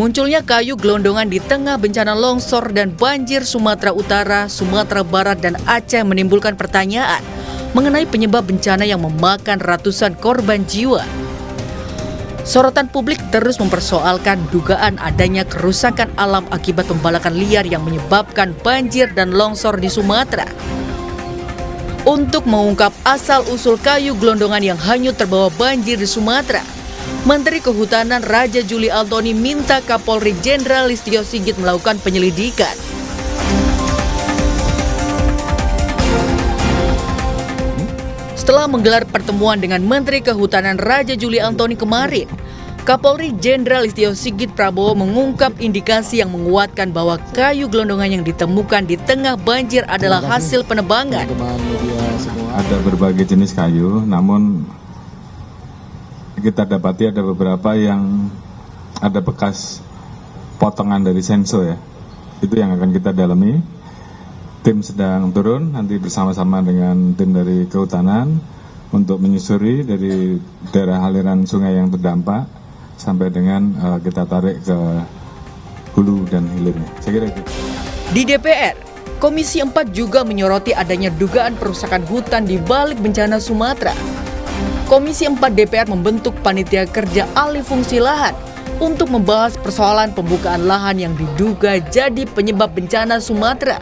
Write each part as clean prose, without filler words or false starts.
Munculnya kayu gelondongan di tengah bencana longsor dan banjir Sumatera Utara, Sumatera Barat, dan Aceh menimbulkan pertanyaan mengenai penyebab bencana yang memakan ratusan korban jiwa. Sorotan publik terus mempersoalkan dugaan adanya kerusakan alam akibat pembalakan liar yang menyebabkan banjir dan longsor di Sumatera. Untuk mengungkap asal-usul kayu gelondongan yang hanyut terbawa banjir di Sumatera, Menteri Kehutanan Raja Juli Antoni minta Kapolri Jenderal Listio Sigit melakukan penyelidikan. Setelah menggelar pertemuan dengan Menteri Kehutanan Raja Juli Antoni kemarin, Kapolri Jenderal Listio Sigit Prabowo mengungkap indikasi yang menguatkan bahwa kayu gelondongan yang ditemukan di tengah banjir adalah hasil penebangan. Ada berbagai jenis kayu, namun kita dapati ada beberapa yang ada bekas potongan dari senso ya. Itu yang akan kita dalami. Tim sedang turun nanti bersama-sama dengan tim dari kehutanan untuk menyusuri dari daerah aliran sungai yang terdampak sampai dengan kita tarik ke hulu dan hilirnya. Saya kira itu. Di DPR, Komisi 4 juga menyoroti adanya dugaan perusakan hutan di balik bencana Sumatera. Komisi 4 DPR membentuk panitia kerja alih fungsi lahan untuk membahas persoalan pembukaan lahan yang diduga jadi penyebab bencana Sumatera.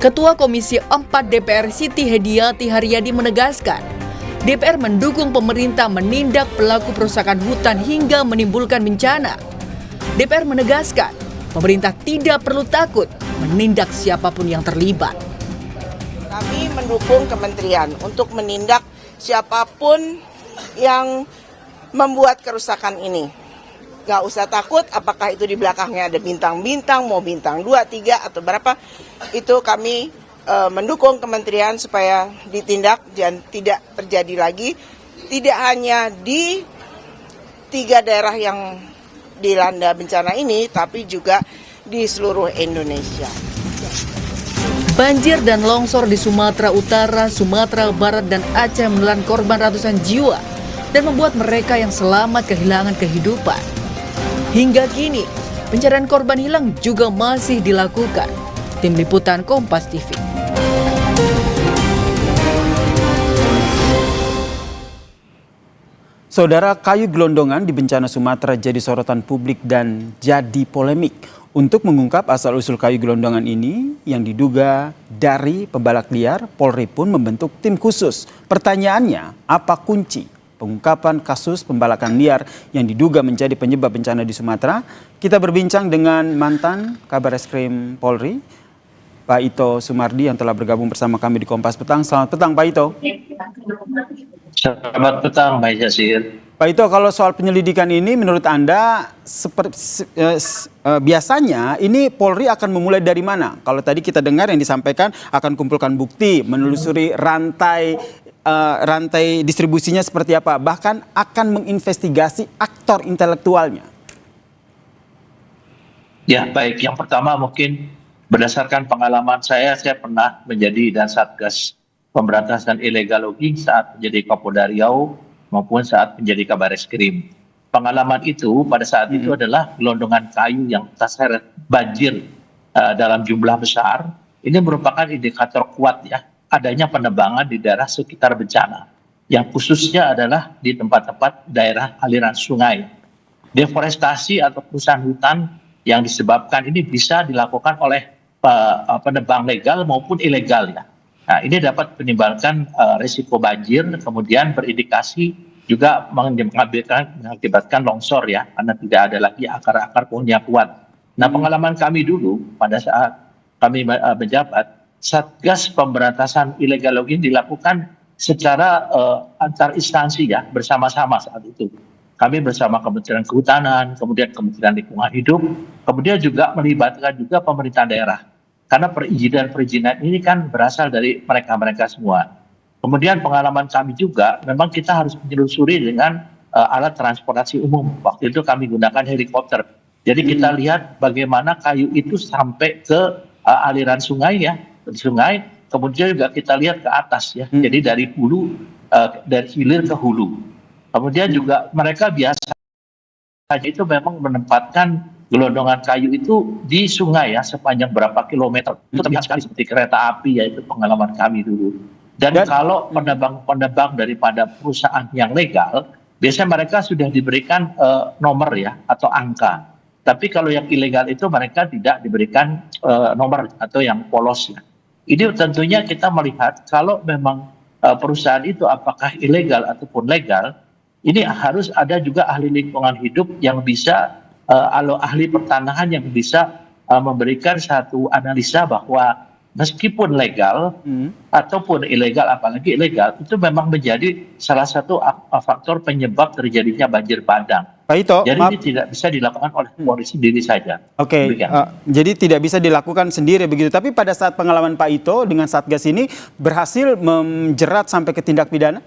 Ketua Komisi 4 DPR Siti Hediati Haryadi menegaskan, DPR mendukung pemerintah menindak pelaku perusakan hutan hingga menimbulkan bencana. DPR menegaskan, pemerintah tidak perlu takut menindak siapapun yang terlibat. Kami mendukung kementerian untuk menindak siapapun yang membuat kerusakan ini. Gak usah takut apakah itu di belakangnya ada bintang-bintang, mau bintang 2, 3 atau berapa. Itu kami mendukung kementerian supaya ditindak dan tidak terjadi lagi. Tidak hanya di 3 daerah yang dilanda bencana ini, tapi juga di seluruh Indonesia. Banjir dan longsor di Sumatera Utara, Sumatera Barat, dan Aceh menelan korban ratusan jiwa dan membuat mereka yang selamat kehilangan kehidupan. Hingga kini, pencarian korban hilang juga masih dilakukan. Tim Liputan Kompas TV. Saudara, kayu gelondongan di bencana Sumatera jadi sorotan publik dan jadi polemik. Untuk mengungkap asal-usul kayu gelondongan ini yang diduga dari pembalak liar, Polri pun membentuk tim khusus. Pertanyaannya, apa kunci pengungkapan kasus pembalakan liar yang diduga menjadi penyebab bencana di Sumatera? Kita berbincang dengan mantan Kabareskrim Polri, Pak Ito Sumardi yang telah bergabung bersama kami di Kompas Petang. Selamat petang, Pak Ito. Selamat petang, Mbak Jasir. Pak Ito, kalau soal penyelidikan ini menurut Anda biasanya ini Polri akan memulai dari mana? Kalau tadi kita dengar yang disampaikan akan kumpulkan bukti, menelusuri rantai distribusinya seperti apa, bahkan akan menginvestigasi aktor intelektualnya. Ya, baik. Yang pertama mungkin berdasarkan pengalaman saya pernah menjadi dan Satgas Pemberantasan Illegal Logging saat menjadi Kapolda Riau maupun saat menjadi Kabareskrim. Pengalaman itu pada saat itu adalah gelondongan kayu yang terseret banjir dalam jumlah besar. Ini merupakan indikator kuat ya adanya penebangan di daerah sekitar bencana. Yang khususnya adalah di tempat-tempat daerah aliran sungai. Deforestasi atau perusahaan hutan yang disebabkan ini bisa dilakukan oleh penebang legal maupun ilegal ya. Nah, ini dapat menimbulkan risiko banjir, kemudian berindikasi juga mengakibatkan longsor ya, karena tidak ada lagi akar-akar pohon yang kuat. Nah, pengalaman kami dulu pada saat kami menjabat, Satgas Pemberantasan Illegal Logging dilakukan secara antar instansi ya, bersama-sama saat itu. Kami bersama Kementerian Kehutanan, kemudian Kementerian Lingkungan Hidup, kemudian juga melibatkan juga pemerintah daerah. Karena perizinan ini kan berasal dari mereka-mereka semua. Kemudian pengalaman kami juga, memang kita harus menelusuri dengan alat transportasi umum. Waktu itu kami gunakan helikopter. Jadi kita lihat bagaimana kayu itu sampai ke aliran sungai ya, sungai. Kemudian juga kita lihat ke atas ya. Jadi dari hulu, dari hilir ke hulu. Kemudian juga mereka biasa saja itu memang menempatkan gelondongan kayu itu di sungai ya sepanjang berapa kilometer. Itu terlihat sekali seperti kereta api, yaitu pengalaman kami dulu. Dan kalau penebang-penebang daripada perusahaan yang legal, biasanya mereka sudah diberikan nomor ya atau angka. Tapi kalau yang ilegal itu mereka tidak diberikan nomor atau yang polos ya. Ini tentunya kita melihat kalau memang perusahaan itu apakah ilegal ataupun legal, ini harus ada juga ahli lingkungan hidup yang bisa, ahli pertanahan yang bisa memberikan satu analisa bahwa meskipun legal ataupun ilegal, apalagi ilegal, itu memang menjadi salah satu faktor penyebab terjadinya banjir bandang. Pak Ito, jadi maaf. ini tidak bisa dilakukan oleh polisi sendiri saja. Oke, jadi tidak bisa dilakukan sendiri begitu. Tapi pada saat pengalaman Pak Ito dengan Satgas ini berhasil menjerat sampai ke tindak pidana?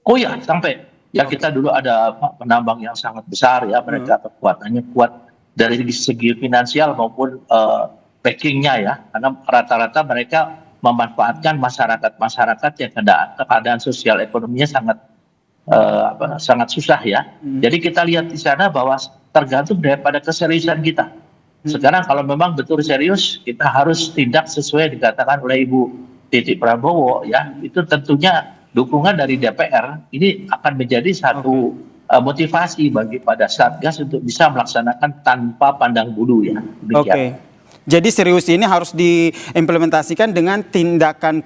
Oh ya, sampai. Ya kita dulu ada penambang yang sangat besar ya, mereka kekuatannya kuat dari segi finansial maupun backingnya ya, karena rata-rata mereka memanfaatkan masyarakat yang keadaan sosial ekonominya sangat susah ya. Jadi kita lihat di sana bahwa tergantung daripada keseriusan kita. Sekarang kalau memang betul serius, kita harus tindak sesuai dikatakan oleh Ibu Titi Prabowo ya. Itu tentunya dukungan dari DPR ini akan menjadi satu motivasi bagi pada Satgas untuk bisa melaksanakan tanpa pandang bulu ya. Oke. Jadi serius ini harus diimplementasikan dengan tindakan